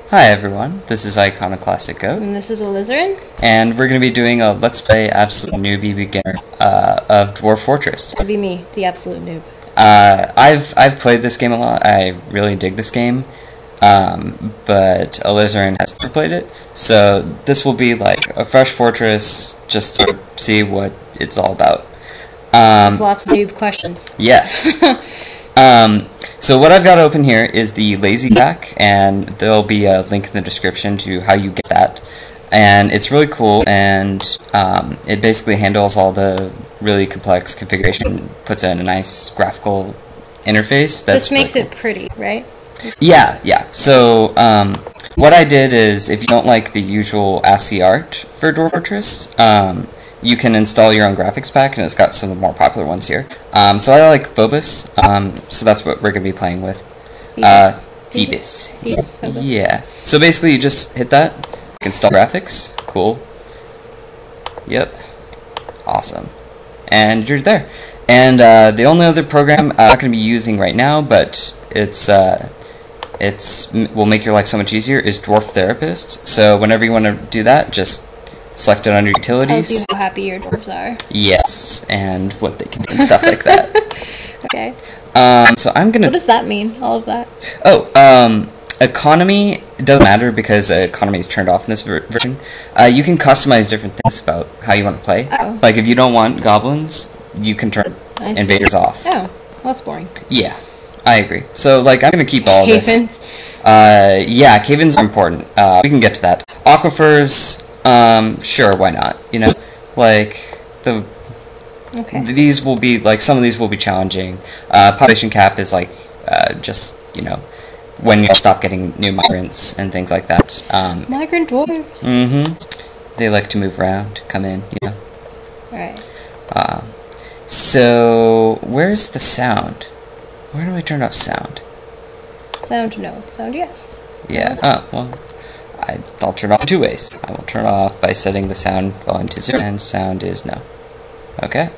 Hi everyone, this is Iconoclastic Goat, And this is Alizaryn. and we're going to be doing a Let's Play Absolute Newbie Beginner of Dwarf Fortress. That'd be me, the absolute noob. I've played this game a lot. I really dig this game, but Alizaryn has never played it, so this will be like a fresh fortress just to see what it's all about. Lots of noob questions. Yes. So what I've got open here is the lazy pack, and there'll be a link in the description to how you get that. And it's really cool, and it basically handles all the really complex configuration, puts in a nice graphical interface. This makes it pretty, right? Yeah. So what I did is, if you don't like the usual ASCII art for Dwarf Fortress, you can install your own graphics pack, and it's got some of the more popular ones here. So I like Phobos, so that's what we're going to be playing with. Phoebus. Phobos. Yeah. So basically you just hit that, install graphics, cool. Yep. Awesome. And you're there. And the only other program I'm not going to be using right now, but will make your life so much easier, is Dwarf Therapist. So whenever you want to do that, just select it under utilities. Tells you how happy your dwarves are. Yes, and what they can do and stuff like that. Okay. So I'm gonna. What does that mean? All of that? Oh, economy doesn't matter because economy is turned off in this version. You can customize different things about how you want to play. Oh. Like if you don't want goblins, you can turn invaders off. Oh, well, that's boring. Yeah, I agree. So like I'm gonna keep all this. Cave-ins? Yeah, cave-ins are important. We can get to that. Aquifers. Sure, why not? You know, like these will be like some of these will be challenging. Population cap is like just when you stop getting new migrants and things like that. Migrant dwarves. They like to move around, come in, you know. Alright. So where's the sound? Where do I turn off sound? Sound no. Sound yes. Yeah. Oh well. I'll turn off in two ways. I will turn off by setting the sound volume to 0, and sound is no. Okay.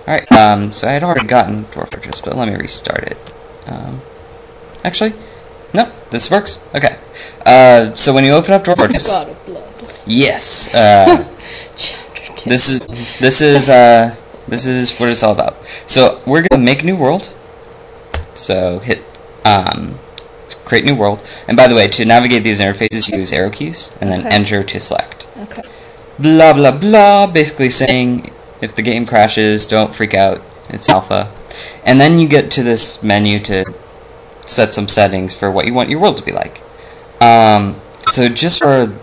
Alright, so I had already gotten Dwarf Fortress, but let me restart it. Actually, no, this works. Okay. So when you open up Dwarf Fortress... God of blood. Yes. Chapter 2. This is what it's all about. So we're gonna make a new world. So hit create new world, and by the way, to navigate these interfaces, use arrow keys and then enter to select. Okay. Blah blah blah, basically saying if the game crashes, don't freak out, it's alpha. And then you get to this menu to set some settings for what you want your world to be like. So just for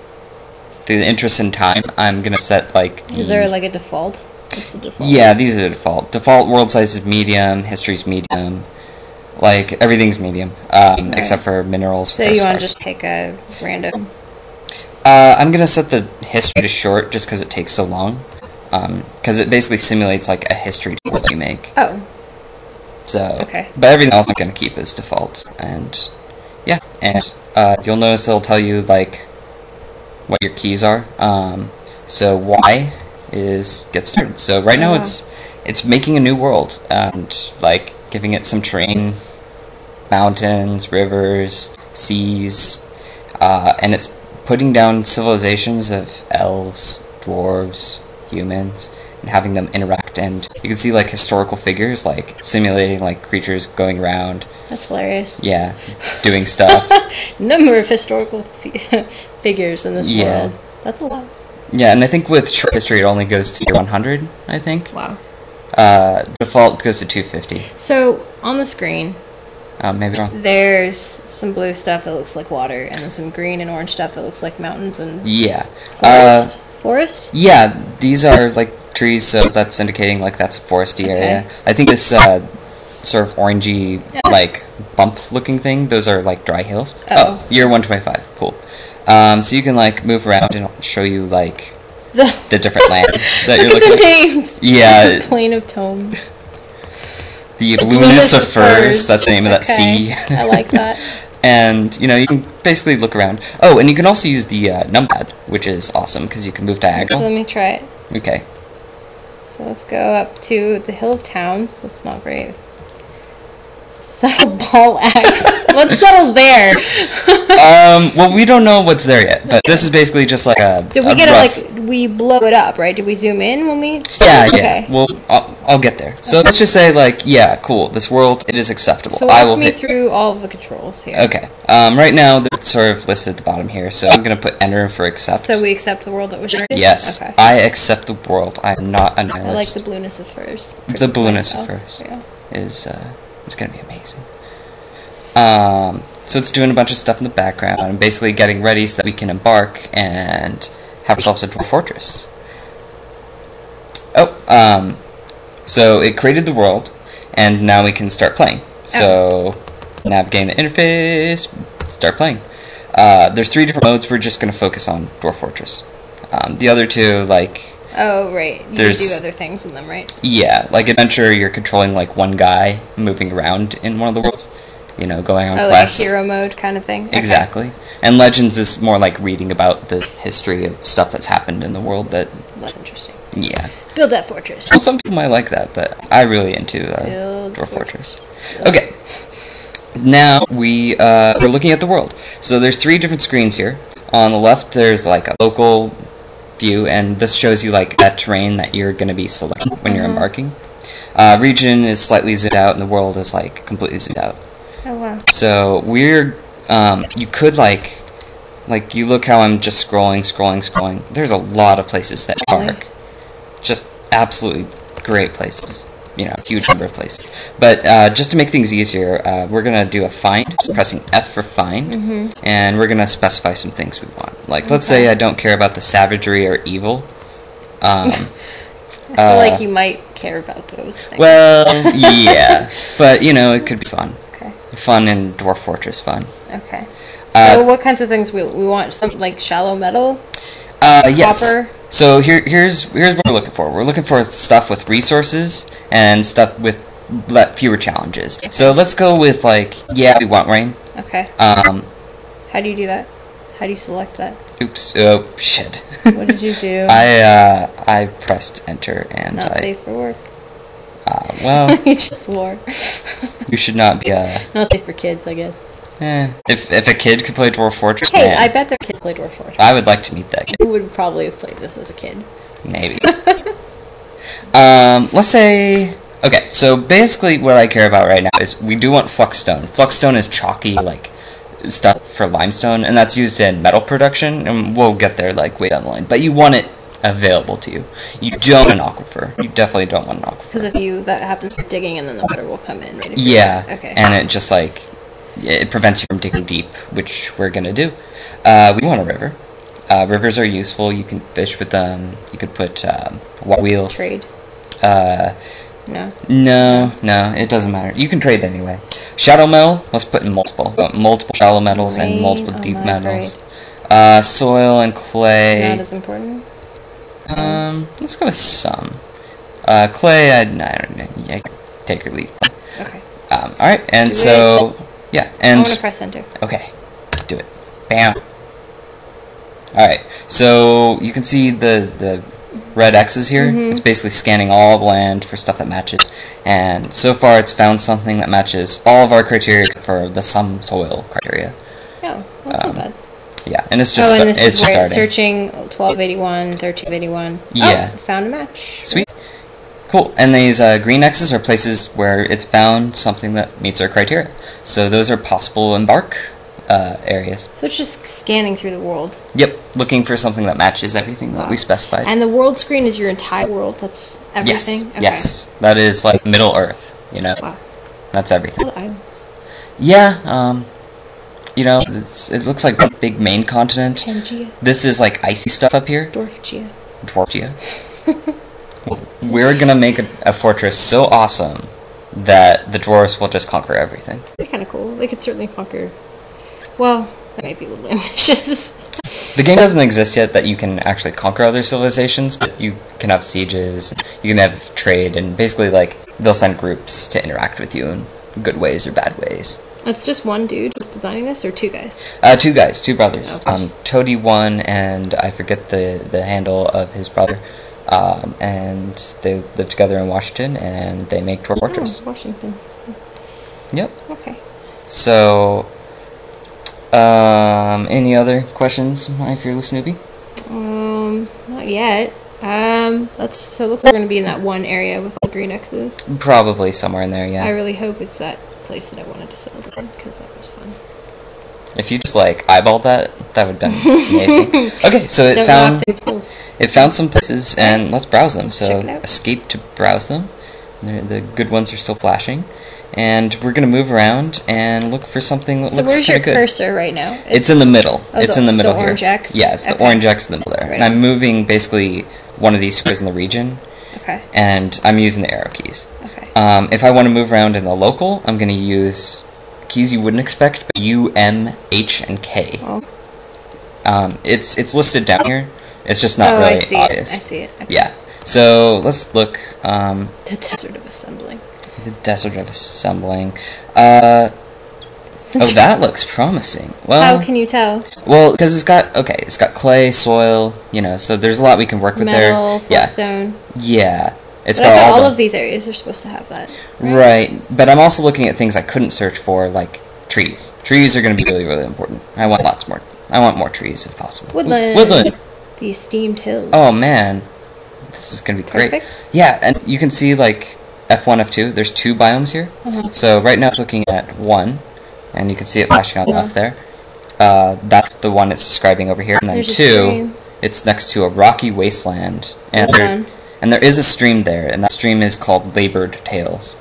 the interest in time, I'm gonna set like Is there like a default? What's the default? Yeah, these are the default. Default world size is medium, history's medium. Like, everything's medium, except for minerals. So you want to just pick a random? I'm going to set the history to short just because it takes so long. Because it basically simulates, like, a history tool that you make. Oh. So, okay. But everything else I'm going to keep as default. And, yeah. And you'll notice it'll tell you, like, what your keys are. So Y is get started. So right now it's making a new world. And, like, giving it some terrain, mountains, rivers, seas, and it's putting down civilizations of elves, dwarves, humans, and having them interact. And you can see like historical figures, like simulating like creatures going around. That's hilarious. Yeah, doing stuff. Number of historical figures in this world. That's a lot. Yeah, and I think with short history it only goes to 100, I think. Wow. Default goes to 250. So, on the screen, maybe wrong. There's some blue stuff that looks like water, and then some green and orange stuff that looks like mountains and forest. Forest? Yeah, these are like trees, so that's indicating like that's a foresty area. I think this sort of orangey, like bump-looking thing, those are like dry hills. Oh, year 125. Cool. So you can like move around and I'll show you like the different lands that you're looking at. Names. Yeah. Plain of Tomes. The Blueness of Furs, that's the name of that sea. I like that. And, you can basically look around. Oh, and you can also use the numpad, which is awesome, because you can move diagonal. So let me try it. Okay. So let's go up to the Hill of Towns. That's not very Settle ball axe. Let's settle there. Well, we don't know what's there yet, but this is basically just like a. Did we get rough... it like we blow it up, right? Did we zoom in when we? Yeah. Okay. Well, I'll get there. So let's just say like, yeah, cool. This world, it is acceptable. So walk me through all of the controls here. Okay. Right now they're sort of listed at the bottom here, so I'm gonna put enter for accept. So we accept the world that was generated. Yes. Okay. I accept the world. I am not a nihilist. I like the blueness of furs. The blueness of furs is it's gonna be amazing. So it's doing a bunch of stuff in the background and basically getting ready so that we can embark and have ourselves a dwarf fortress. So it created the world, and now we can start playing. So navigating the interface, start playing. There's 3 different modes. We're just going to focus on Dwarf Fortress. The other 2, like... Oh, right. You can do other things in them, right? Yeah, like Adventure, you're controlling like one guy moving around in one of the worlds. You know, going on quests. Like hero mode kind of thing? Exactly. Okay. And Legends is more like reading about the history of stuff that's happened in the world that... That's interesting. Yeah. Build that fortress. Well, some people might like that, but I really into Dwarf Fortress. Okay. Now we're looking at the world. So there's 3 different screens here. On the left, there's like a local view, and this shows you like that terrain that you're going to be selecting when you're embarking. Region is slightly zoomed out, and the world is like completely zoomed out. Oh wow. So we're you could like you look how I'm just scrolling. There's a lot of places that park. Just absolutely great places. You know, huge number of places. But just to make things easier, we're gonna do a find. So pressing F for find, and we're gonna specify some things we want. Like, let's say I don't care about the savagery or evil. I feel like you might care about those things. Well, yeah, but you know, it could be fun. Fun in Dwarf Fortress fun. Okay. So what kinds of things we want? Something like shallow metal? Yes. Copper? So here's what we're looking for. We're looking for stuff with resources and stuff with fewer challenges. Okay. So let's go with like, we want rain. Okay. How do you do that? How do you select that? Oops. Oh shit. What did you do? I pressed enter and not safe for work. Well, you just swore. You should not be not safe for kids, I guess. If a kid could play Dwarf Fortress, hey, I bet their kids play Dwarf Fortress. I would like to meet that kid. Who would probably have played this as a kid? Maybe. Let's say... Okay, so basically what I care about right now is we do want Fluxstone. Fluxstone is chalky, like, stuff for limestone, and that's used in metal production, and we'll get there, like, way down the line. But you want it available to you. You don't want an aquifer. You definitely don't want an aquifer. Because if that happens for digging, and then the water will come in, right? Yeah, okay. And it just, like, it prevents you from digging deep, which we're going to do. We want a river. Rivers are useful. You can fish with them. You could put water wheels. Trade. No, it doesn't matter. You can trade anyway. Shadow metal, let's put in multiple. Multiple shallow metals and multiple deep metals. Soil and clay. Not as important? Let's go with some. Clay, I don't know. Yeah, take or leave. Okay. Alright, and so... Yeah, and... I want to press enter. Okay, do it. Bam. Alright, so you can see the red X's here. It's basically scanning all the land for stuff that matches. And so far it's found something that matches all of our criteria except for the some soil criteria. Oh, that's not bad. Yeah, and it's just and this it's is where starting. Searching 1281, 1381. Yeah. Oh, found a match. Sweet. Cool. And these green X's are places where it's found something that meets our criteria. So those are possible embark areas. So it's just scanning through the world. Yep, looking for something that matches everything that we specified. And the world screen is your entire world. That's everything. Yes. Okay. Yes. That is like Middle Earth. You know. Wow. That's everything. What islands? Yeah. You know, it looks like one big main continent. Pangaea. This is like icy stuff up here. Dwarfgia. We're gonna make a fortress so awesome that the dwarves will just conquer everything. That'd be kind of cool. They could certainly conquer. Well, that might be a little ambitious. The game doesn't exist yet that you can actually conquer other civilizations, but you can have sieges, you can have trade, and basically like they'll send groups to interact with you in good ways or bad ways. It's just one dude who's designing this, or two guys? Two guys, two brothers. ToadyOne and I forget the handle of his brother. And they live together in Washington, and they make Dwarf Fortress. Washington. Yep. Okay. So, any other questions, my fearless newbie? Not yet. So it looks like we're gonna be in that one area with all the green X's. Probably somewhere in there, yeah. I really hope it's that place that I wanted to settle in, because that was fun. If you just like eyeballed that would have been amazing. Okay, so it found some places, and let's browse them. So escape to browse them. The good ones are still flashing, and we're gonna move around and look for something that looks kind of good. So where's your cursor right now? It's in the middle. It's in the middle the here. Orange X? Yeah, it's the orange X in the middle there. Right. And I'm moving basically one of these squares in the region. Okay. And I'm using the arrow keys. Okay. If I want to move around in the local, I'm gonna use keys you wouldn't expect, but U, M, H, and K. Oh. It's listed down here. It's just not really obvious. I see it. Okay. Yeah. So let's look. The Desert of Assembling. The Desert of Assembling. Oh, that looks promising. Well, how can you tell? Well, because it's got clay, soil, so there's a lot we can work with there. Metal, flintstone. Yeah. It's but got all of these areas are supposed to have that. Right, but I'm also looking at things I couldn't search for, like trees. Trees are going to be really, really important. I want lots more. I want more trees if possible. Woodland. The esteemed hills. Oh man, this is going to be great. Perfect. Yeah, and you can see like F1, F2. There's 2 biomes here. So right now it's looking at 1, and you can see it flashing on the left there. That's the one it's describing over here, and then 2, it's next to a rocky wasteland, and there is a stream there, and that stream is called Labored Tales.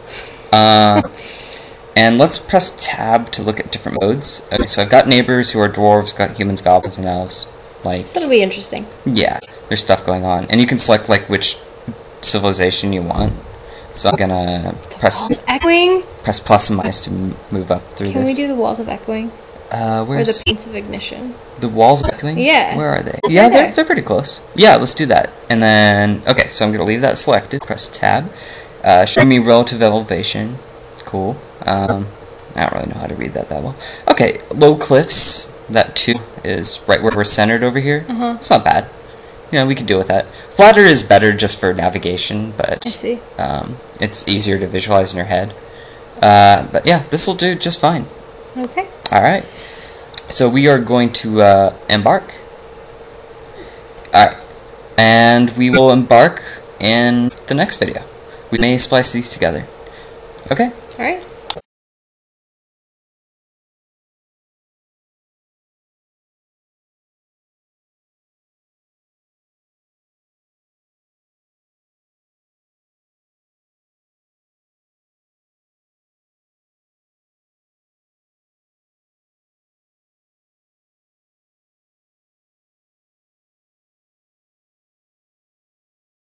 And let's press tab to look at different modes. Okay, so I've got neighbors who are dwarves, got humans, goblins, and elves. That'll be interesting. Yeah, there's stuff going on, and you can select like which civilization you want. So I'm gonna press plus and minus to move up through this. Can we do the walls of echoing? Where's or the paints of ignition? The walls of echoing? Yeah. Where are they? It's yeah, right they're pretty close. Yeah, let's do that. And then okay, so I'm gonna leave that selected. Press tab. Show me relative elevation. Cool. I don't really know how to read that well. Okay, low cliffs. That 2 is right where we're centered over here. It's not bad. We can deal with that. Flatter is better just for navigation, but I see. It's easier to visualize in your head. But yeah, this will do just fine. Okay. All right. So we are going to embark. All right, and we will embark in the next video. We may splice these together. Okay. All right.